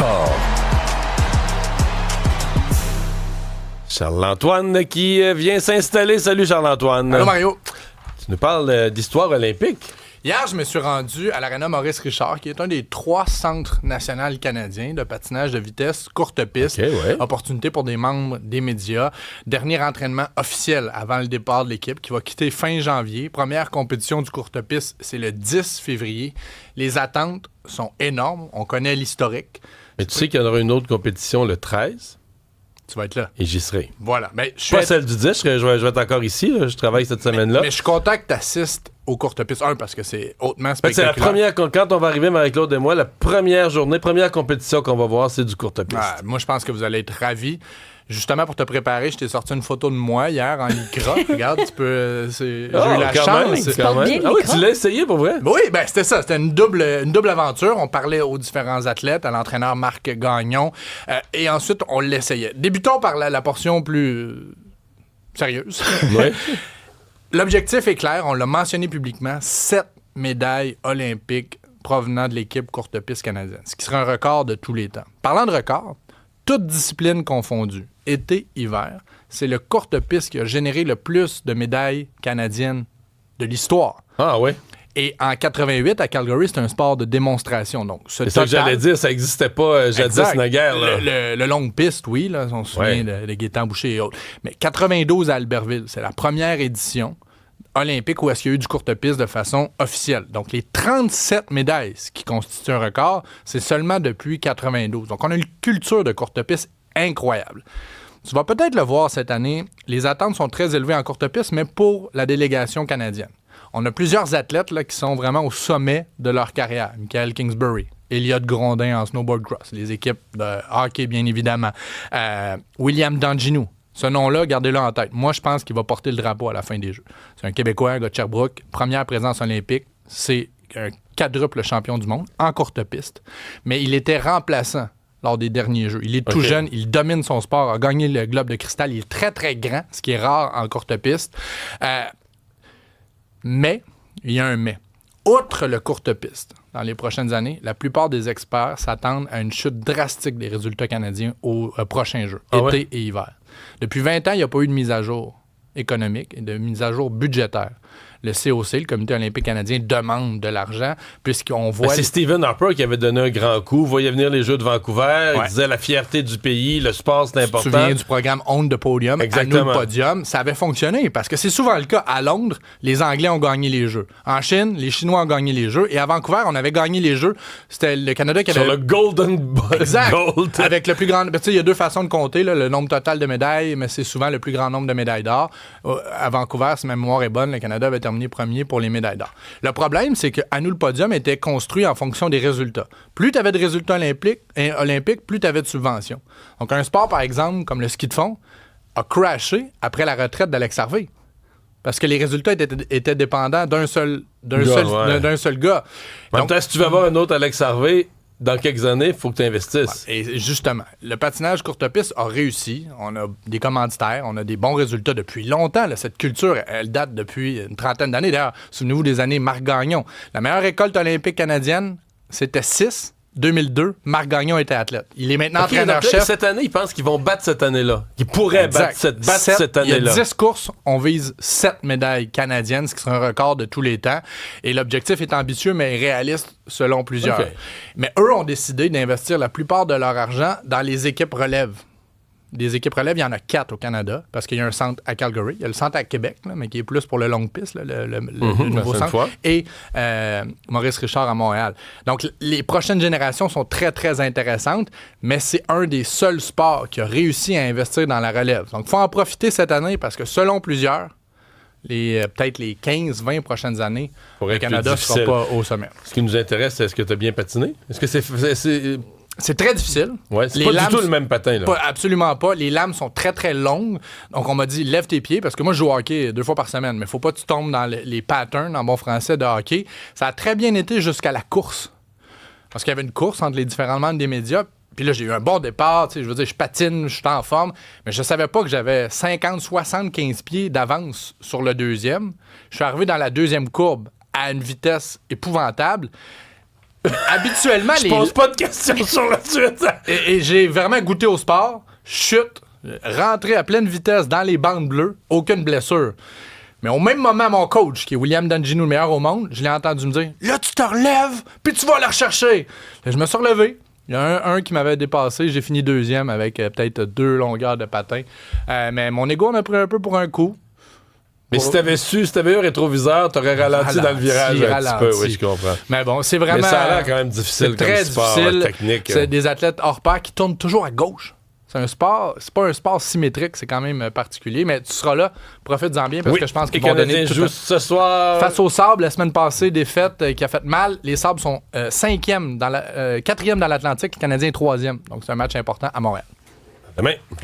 sport. Charles-Antoine qui vient s'installer. Salut Charles-Antoine. Allô Mario. Tu nous parles d'histoire olympique. Hier, je me suis rendu à l'Arena Maurice Richard, qui est un des 3 centres nationaux canadiens de patinage de vitesse courte piste. Okay, ouais. Opportunité pour des membres des médias. Dernier entraînement officiel avant le départ de l'équipe qui va quitter fin janvier. Première compétition du courte piste, c'est le 10 février. Les attentes sont énormes. On connaît l'historique. Mais tu sais qu'il y en aura une autre compétition le 13. Tu vas être là. Et j'y serai. Voilà. Mais Pas celle du 10, je vais être encore ici. Là. Je travaille cette semaine-là. Mais je suis content que tu assistes aux courtes pistes. Parce que c'est hautement C'est spectaculaire. la première, quand on va arriver, Marie-Claude et moi, la première journée, première compétition qu'on va voir, c'est du courte piste. Moi, je pense que vous allez être ravis. Justement, pour te préparer, je t'ai sorti une photo de moi hier en lycra. Regarde, tu peux... J'ai eu la chance. Oui, tu l'as essayé pour vrai? Oui, ben c'était ça. C'était une double aventure. On parlait aux différents athlètes, à l'entraîneur Marc Gagnon. Et ensuite, on l'essayait. Débutons par la portion plus sérieuse. Oui. L'objectif est clair. On l'a mentionné publiquement. 7 médailles olympiques provenant de l'équipe courte piste canadienne. Ce qui sera un record de tous les temps. Parlant de record, toutes disciplines confondues, été, hiver, c'est le courte piste qui a généré le plus de médailles canadiennes de l'histoire. Ah oui? Et en 88, à Calgary, c'était un sport de démonstration. Donc, c'est ça que j'allais dire, ça n'existait pas jadis naguère. Le longue piste, oui, là, on se souvient de Gaétan Boucher et autres. Mais 92 à Albertville, c'est la première édition olympique où est-ce qu'il y a eu du courte piste de façon officielle. Donc, les 37 médailles, ce qui constitue un record, c'est seulement depuis 92. Donc, on a une culture de courte piste incroyable. Tu vas peut-être le voir cette année, les attentes sont très élevées en courte piste, mais pour la délégation canadienne. On a plusieurs athlètes là, qui sont vraiment au sommet de leur carrière. Michael Kingsbury, Elliot Grondin en snowboard cross, les équipes de hockey, bien évidemment. William Danginou. Ce nom-là, gardez-le en tête. Moi, je pense qu'il va porter le drapeau à la fin des Jeux. C'est un Québécois, un gars de Sherbrooke, première présence olympique. C'est un quadruple champion du monde en courte piste. Mais il était remplaçant lors des derniers Jeux. Il est tout jeune, il domine son sport, a gagné le globe de cristal. Il est très, très grand, ce qui est rare en courte piste. Mais, il y a un mais. Outre le courte piste, dans les prochaines années, la plupart des experts s'attendent à une chute drastique des résultats canadiens aux prochains Jeux, été et hiver. Depuis 20 ans, il n'y a pas eu de mise à jour économique et de mise à jour budgétaire. Le COC, le Comité olympique canadien, demande de l'argent puisqu'on voit... C'est Stephen Harper qui avait donné un grand coup, voyait venir les Jeux de Vancouver, il disait la fierté du pays, le sport c'est important. Tu te souviens du programme Own the Podium, Exactement. À nous le podium, ça avait fonctionné parce que c'est souvent le cas. À Londres, les Anglais ont gagné les Jeux. En Chine, les Chinois ont gagné les Jeux. Et à Vancouver, on avait gagné les Jeux. C'était le Canada qui avait... Sur le Golden exact. Gold. Avec le plus grand... Tu sais, il y a 2 façons de compter, là, le nombre total de médailles, mais c'est souvent le plus grand nombre de médailles d'or. À Vancouver, si ma mémoire est bonne, le Canada avait terminé premier pour les médailles d'or. Le problème, c'est que À nous le podium était construit en fonction des résultats. Plus tu avais de résultats olympiques, plus tu avais de subventions. Donc, un sport, par exemple, comme le ski de fond, a crashé après la retraite d'Alex Harvey. Parce que les résultats étaient dépendants d'un seul gars. En même temps, si tu veux avoir un autre Alex Harvey, dans quelques années, il faut que tu investisses. Et justement, le patinage courte piste a réussi. On a des commanditaires, on a des bons résultats depuis longtemps. Là, cette culture, elle date depuis une trentaine d'années. D'ailleurs, souvenez-vous des années Marc Gagnon. La meilleure école olympique canadienne, c'était 6. 2002, Marc Gagnon était athlète. Il est maintenant entraîneur-chef. Cette année, ils pensent qu'ils vont battre cette année-là. Qu'ils pourraient battre cette année-là. Il y a 10 courses, on vise 7 médailles canadiennes, ce qui sera un record de tous les temps. Et l'objectif est ambitieux, mais réaliste selon plusieurs. Okay. Mais eux ont décidé d'investir la plupart de leur argent dans les équipes relèves. Des équipes relèves, il y en a 4 au Canada, parce qu'il y a un centre à Calgary. Il y a le centre à Québec, là, mais qui est plus pour le longue piste, là, le nouveau centre. Et Maurice Richard à Montréal. Donc, les prochaines générations sont très, très intéressantes, mais c'est un des seuls sports qui a réussi à investir dans la relève. Donc, il faut en profiter cette année, parce que selon plusieurs, peut-être les 15-20 prochaines années, le Canada ne sera pas au sommet. Ce qui nous intéresse, c'est est-ce que tu as bien patiné? Est-ce que c'est très difficile. Ouais, c'est pas du tout le même patin. Là. Absolument pas. Les lames sont très, très longues. Donc, on m'a dit, lève tes pieds, parce que moi, je joue au hockey 2 fois par semaine, mais faut pas que tu tombes dans les patterns, en bon français, de hockey. Ça a très bien été jusqu'à la course. Parce qu'il y avait une course entre les différents membres des médias. Puis là, j'ai eu un bon départ. Je veux dire, je patine, je suis en forme. Mais je savais pas que j'avais 50-75 pieds d'avance sur le 2e. Je suis arrivé dans la 2e courbe à une vitesse épouvantable. habituellement, Je pose pas de questions sur la suite. Et j'ai vraiment goûté au sport. Chute, rentré à pleine vitesse dans les bandes bleues, aucune blessure. Mais au même moment, mon coach, qui est William Dangino, le meilleur au monde, je l'ai entendu me dire « Là, tu te relèves, puis tu vas la rechercher. » Je me suis relevé. Il y a un qui m'avait dépassé. J'ai fini deuxième avec peut-être 2 longueurs de patin. Mais mon ego en a pris un peu pour un coup. Mais si t'avais eu un rétroviseur, t'aurais ralenti dans le virage un petit peu. Oui, je comprends. Mais bon, c'est vraiment... Mais ça a l'air quand même difficile comme très sport, difficile. Technique. C'est des athlètes hors pair qui tournent toujours à gauche. C'est un sport, c'est pas un sport symétrique, c'est quand même particulier, mais tu seras là, profites-en bien parce que je pense qu'ils vont donner tout ce soir. Face au Sables, la semaine passée, défaite qui a fait mal. Les Sables sont 4e dans l'Atlantique, le Canadien est 3e. Donc c'est un match important à Montréal. Demain.